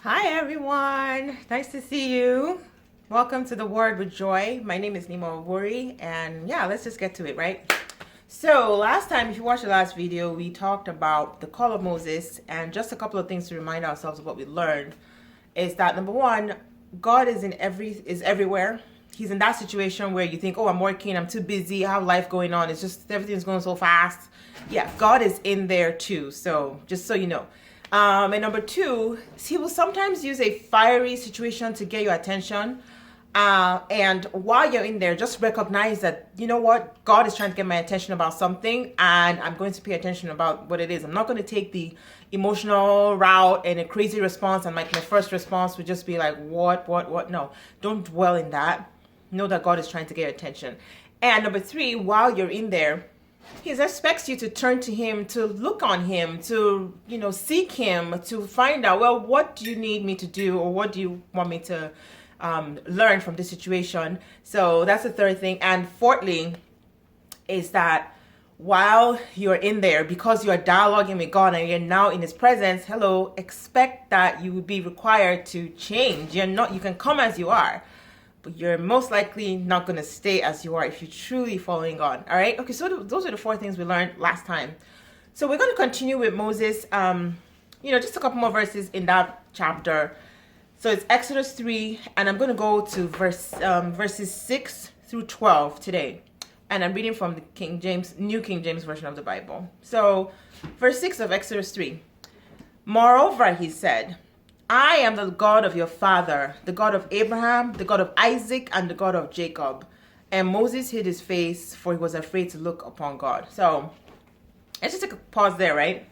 Hi everyone, nice to see you. Welcome to the Word with Joy. My name is Nima Obori, and yeah, let's just get to it, right? So last time, if you watched the last video, we talked about the call of Moses, and just a couple of things to remind ourselves of what we learned is that number one, God is everywhere. He's in that situation where you think, oh, I'm working, I'm too busy, I have life going on, it's just everything's going so fast. Yeah, God is in there too. So just so you know. And number two, he will sometimes use a fiery situation to get your attention. And while you're in there, just recognize that, you know what, God is trying to get my attention about something, and I'm going to pay attention about what it is. I'm not going to take the emotional route and a crazy response, and my first response would just be like, what? No, don't dwell in that. Know that God is trying to get your attention. And number three, while you're in there, he expects you to turn to him, to look on him, to, seek him, to find out, well, what do you need me to do, or what do you want me to learn from this situation? So that's the third thing. And fourthly is that while you're in there, because you're dialoguing with God and you're now in his presence, expect that you will be required to change. You can come as you are, but you're most likely not going to stay as you are if you're truly following God. All right. Okay. So those are the four things we learned last time. So we're going to continue with Moses. Just a couple more verses in that chapter. So it's Exodus 3, and I'm going to go to verses 6 through 12 today. And I'm reading from the New King James Version of the Bible. So verse 6 of Exodus 3. Moreover, he said, I am the God of your father, the God of Abraham, the God of Isaac, and the God of Jacob. And Moses hid his face, for he was afraid to look upon God. So let's just take a pause there, right?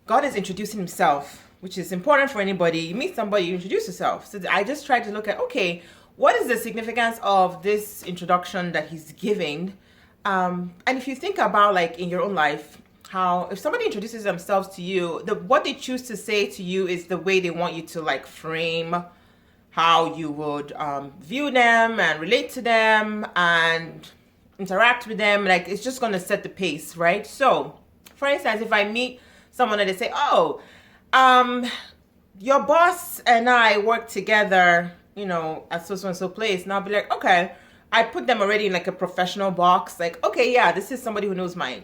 God is introducing himself, which is important for anybody. You meet somebody, you introduce yourself. So I just tried to look at, okay, what is the significance of this introduction that he's giving? And if you think about, like, in your own life, how if somebody introduces themselves to you, what they choose to say to you is the way they want you to, like, frame how you would view them and relate to them and interact with them. Like, it's just going to set the pace, right? So, for instance, if I meet someone and they say, oh, your boss and I work together, at so and so place, and I'll be like, okay, I put them already in like a professional box. Like, okay, yeah, this is somebody who knows my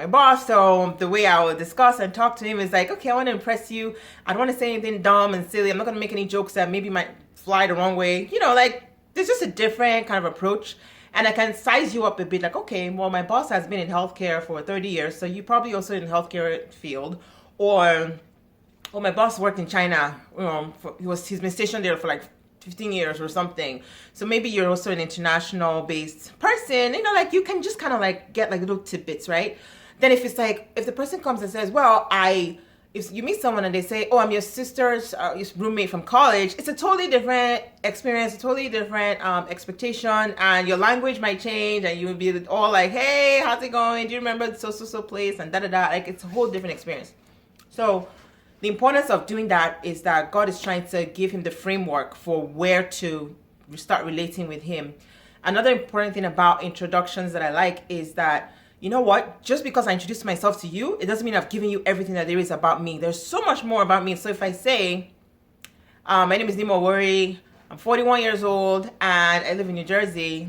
boss. So the way I will discuss and talk to him is like, okay, I want to impress you. I don't want to say anything dumb and silly. I'm not going to make any jokes that maybe might fly the wrong way. Like, there's just a different kind of approach. And I can size you up a bit, like, okay, well, my boss has been in healthcare for 30 years, so you probably also in the healthcare field. Or my boss worked in China. He's been stationed there for like 15 years or something. So maybe you're also an international based person. Like, you can just kind of like get like little tidbits, right? Then if it's like, if the person comes and says, well, if you meet someone and they say, oh, I'm your sister's roommate from college, it's a totally different experience, a totally different expectation, and your language might change, and you would be all like, hey, how's it going? Do you remember so place and da-da-da? Like, it's a whole different experience. So the importance of doing that is that God is trying to give him the framework for where to start relating with him. Another important thing about introductions that I like is that, you know what, just because I introduce myself to you, it doesn't mean I've given you everything that there is about me. There's so much more about me. So if I say, my name is Nima Obori, I'm 41 years old, and I live in New Jersey,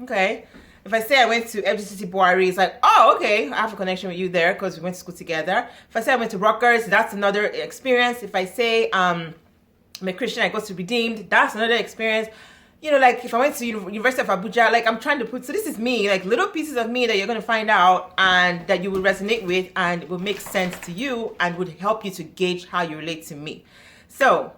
okay. If I say I went to FGCC Boari, it's like, oh, okay, I have a connection with you there because we went to school together. If I say I went to Rutgers, that's another experience. If I say I'm a Christian, I go to Redeemed, that's another experience. Like if I went to University of Abuja, like I'm trying to so this is me, like little pieces of me that you're going to find out and that you will resonate with and it will make sense to you and would help you to gauge how you relate to me. So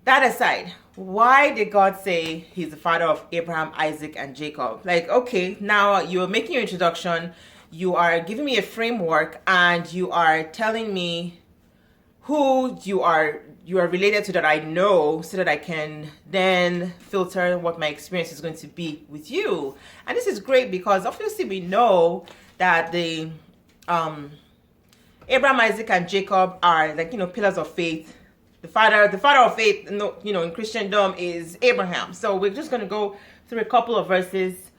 that aside, why did God say he's the father of Abraham, Isaac, and Jacob? Like, okay, now you're making your introduction, you are giving me a framework, and you are telling me who you are related to that I know, so that I can then filter what my experience is going to be with you. And this is great because obviously we know that the Abraham, Isaac, and Jacob are like, pillars of faith. The father of faith, in Christendom is Abraham. So we're just going to go through a couple of verses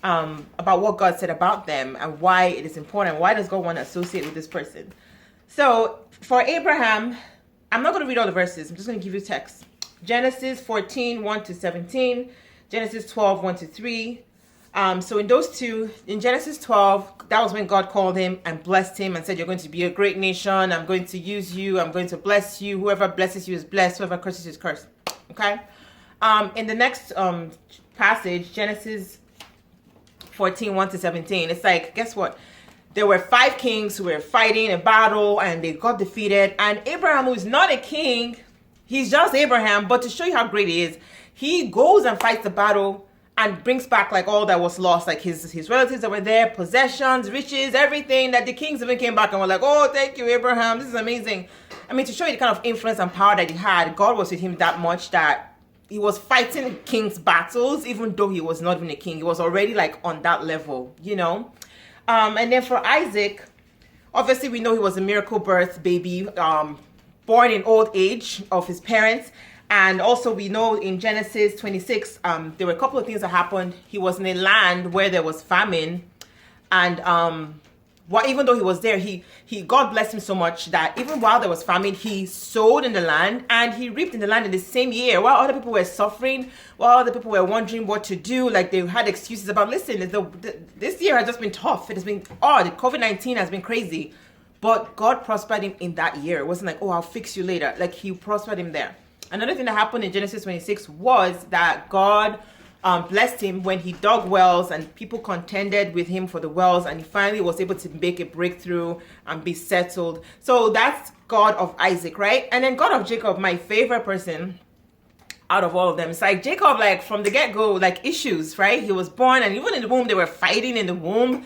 about what God said about them and why it is important. Why does God want to associate with this person? So for Abraham, I'm not going to read all the verses. I'm just going to give you text. Genesis 14, 1 to 17. Genesis 12, 1 to 3. So in those two, in Genesis 12, that was when God called him and blessed him and said, you're going to be a great nation. I'm going to use you. I'm going to bless you. Whoever blesses you is blessed. Whoever curses you is cursed. Okay? In the next passage, Genesis 14, 1 to 17, it's like, guess what? There were 5 kings who were fighting a battle and they got defeated. And Abraham, who is not a king, he's just Abraham, but to show you how great he is, he goes and fights the battle and brings back like all that was lost, like his relatives that were there, possessions, riches, everything, that the kings even came back and were like, oh, thank you, Abraham, this is amazing. I mean, to show you the kind of influence and power that he had, God was with him that much that he was fighting king's battles, even though he was not even a king. He was already like on that level, you know. And then for Isaac, obviously we know he was a miracle birth baby, born in old age of his parents. And also we know in Genesis 26, there were a couple of things that happened. He was in a land where there was famine. And even though he was there, God blessed him so much that even while there was famine, he sowed in the land and he reaped in the land in the same year. While other people were suffering, while other people were wondering what to do, like they had excuses about, listen, this year has just been tough. It has been odd. COVID-19 has been crazy. But God prospered him in that year. It wasn't like, oh, I'll fix you later. Like he prospered him there. Another thing that happened in Genesis 26 was that God blessed him when he dug wells and people contended with him for the wells, and he finally was able to make a breakthrough and be settled. So that's God of Isaac, right? And then God of Jacob, my favorite person out of all of them. It's like Jacob, like from the get-go, like issues, right? He was born and even in the womb, they were fighting in the womb.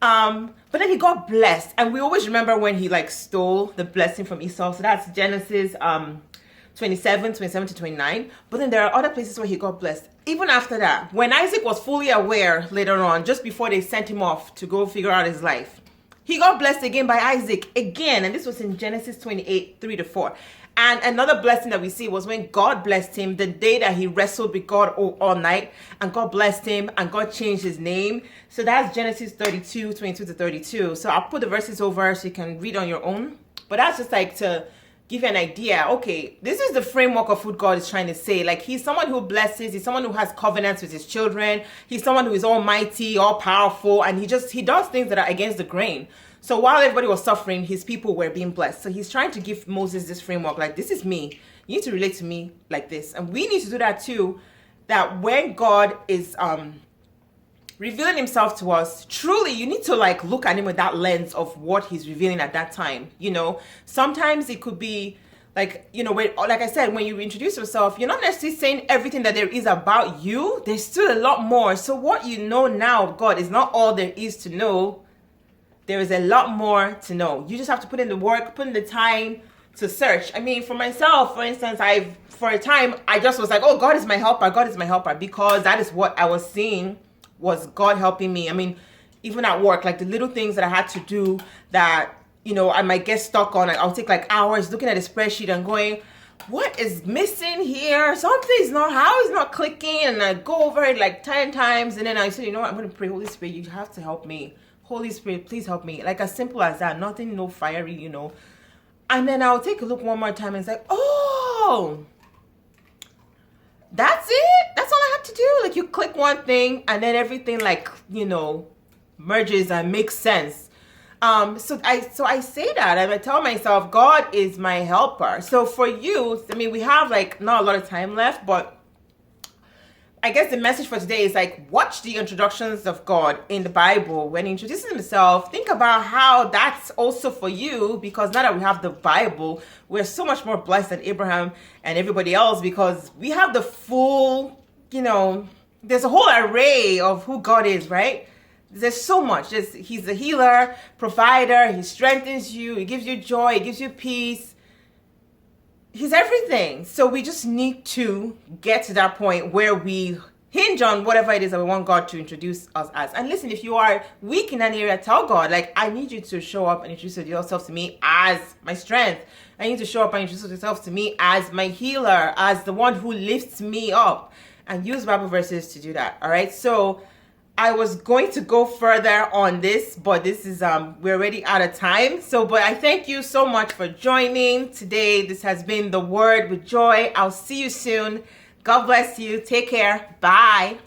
But then he got blessed. And we always remember when he like stole the blessing from Esau. So that's Genesis 27 to 29. But then there are other places where he got blessed. Even after that, when Isaac was fully aware later on, just before they sent him off to go figure out his life, he got blessed again by Isaac again. And this was in Genesis 28, 3 to 4. And another blessing that we see was when God blessed him the day that he wrestled with God all night, and God blessed him and God changed his name. So that's Genesis 32, 22 to 32. So I'll put the verses over so you can read on your own. But that's just like to give you an idea. Okay, this is the framework of what God is trying to say. Like he's someone who blesses, he's someone who has covenants with his children, he's someone who is almighty, all powerful, and he does things that are against the grain. So while everybody was suffering, his people were being blessed. So he's trying to give Moses this framework, like this is me. You need to relate to me like this. And we need to do that too, that when God is revealing himself to us, truly you need to like look at him with that lens of what he's revealing at that time. You know, sometimes it could be like, you know, like I said, when you introduce yourself, you're not necessarily saying everything that there is about you. There's still a lot more. So what you know now of God is not all there is to know. There is a lot more to know. You just have to put in the work, put in the time to search. I mean, for myself, for instance, for a time, I just was like, oh, God is my helper. God is my helper, because that is what I was seeing was God helping me. I mean, even at work, like the little things that I had to do that, you know, I might get stuck on. I'll take like hours looking at a spreadsheet and going, what is missing here? Something's how is not clicking? And I go over it like 10 times. And then I say, you know what? I'm going to pray, Holy Spirit, you have to help me. Holy Spirit, please help me. Like as simple as that, nothing, no fiery, you know. And then I'll take a look one more time and it's like, oh, that's it? That's all I have to do? Like you click one thing and then everything like, you know, merges and makes sense. So I say that and I tell myself, God is my helper. So for you, I mean, we have like not a lot of time left, but I guess the message for today is like, watch the introductions of God in the Bible. When he introduces himself, think about how that's also for you, because now that we have the Bible, we're so much more blessed than Abraham and everybody else, because we have the full, you know, there's a whole array of who God is, right? There's so much. He's the healer, provider, he strengthens you, he gives you joy, he gives you peace. He's everything. So we just need to get to that point where we hinge on whatever it is that we want God to introduce us as. And listen, if you are weak in an area, tell God, like, I need you to show up and introduce yourself to me as my strength. I need to show up and introduce yourself to me as my healer, as the one who lifts me up. And use Bible verses to do that. All right. So I was going to go further on this, but this is we're already out of time. So, but I thank you so much for joining today. This has been The Word with Joy. I'll see you soon. God bless you. Take care. Bye.